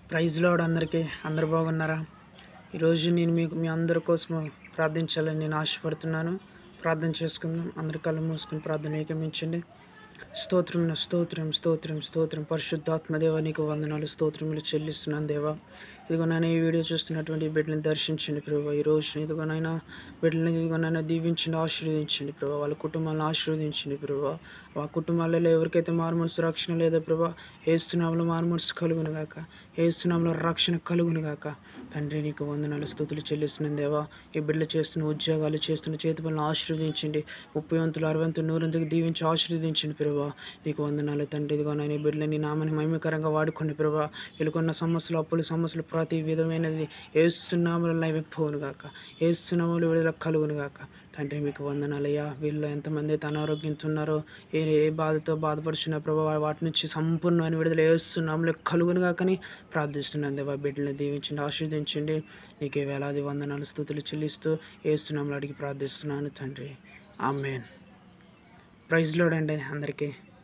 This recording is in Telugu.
ప్రైజ్ లార్డ్ అందరికీ. అందరు బాగున్నారా? ఈరోజు నేను మీ అందరి కోసం ప్రార్థించాలని నేను ఆశపడుతున్నాను. ప్రార్థన చేసుకుందాం. అందరి కళ్ళు మూసుకుని ప్రార్థన ఏకమించండి. స్తోత్రం స్తోత్రం స్తోత్రం స్తోత్రం పరిశుద్ధాత్మ దేవ, నీకు వందనాలు స్తోత్రములు చెల్లిస్తున్నాను దేవా. ఇదిగోనైనా ఈ వీడియో చూస్తున్నటువంటి బిడ్డలను దర్శించండి ప్రభావ. ఈ రోజు ఇదిగోనైనా బిడ్డలను ఇదిగోనైనా దీవించండి, ఆశీర్వదించండి ప్రభావ. వాళ్ళ కుటుంబాలను ఆశీర్వదించండి ప్రభావ. ఆ కుటుంబాలలో ఎవరికైతే మారుమనసు రక్షణ లేదో ప్రభావ, ఏసునామములో మారుమనసు కలుగును గాక, ఏసునామములో రక్షణ కలుగును గాక. తండ్రి నీకు వందనాలు స్తుతులు చెల్లిస్తున్నాను దేవా. ఈ బిడ్డలు చేస్తున్న ఉద్యోగాలు, చేస్తున్న చేతి పనులను ఆశీర్వదించండి. 30 వంతులు 60 వంతులు 100 వంతులు దీవించి ఆశీర్వదించండి ప్రభావ. నీకు వందనాలు తండ్రి. ఇదిగోనైనా ఈ బిడ్డలు నీ నామాన్ని మహిమకరంగా వాడుకోండి ప్రభావ. వీళ్ళకున్న సమస్యలు, అప్పులు సమస్యలు ప్రతి విధమైనది ఏసునామములో లైపోవును గాక, ఏసునామములో విడుదల కలుగును గాక. తండ్రి మీకు వందనాలయ్యా. వీళ్ళు ఎంతమంది అయితే అనారోగ్యంతో ఉన్నారో, ఏ బాధతో బాధపడుచున్న ప్రభావ, వాటి నుంచి సంపూర్ణమైన విడుదల ఏసునామములో కలుగును గాకని ప్రార్థిస్తున్నాను దేవా. బిడ్డలను దీవించండి, ఆశీర్వదించండి. నీకే వేలాది వందనాలు స్తుతులు చెల్లిస్తూ ఏసునామములో అడిగి ప్రార్థిస్తున్నాను తండ్రి. ఆమేన్. ప్రైజ్ లార్డ్ అండి అందరికీ.